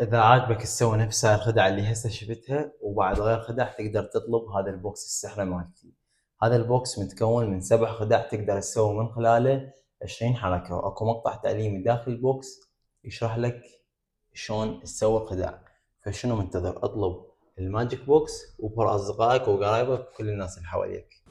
اذا عاجبك تسوي نفس الخدعه اللي هسه شفتها وبعد غير خدع، تقدر تطلب هذا البوكس السحري مالتي. هذا البوكس متكون من 7 خدع تقدر تسوي من خلاله 20 حركه، واكو مقطع تعليمي داخل البوكس يشرح لك شلون تسوي الخدع. فشنو منتظر؟ اطلب الماجيك بوكس وفر اصدقائك وقرايبك وكل الناس اللي حواليك.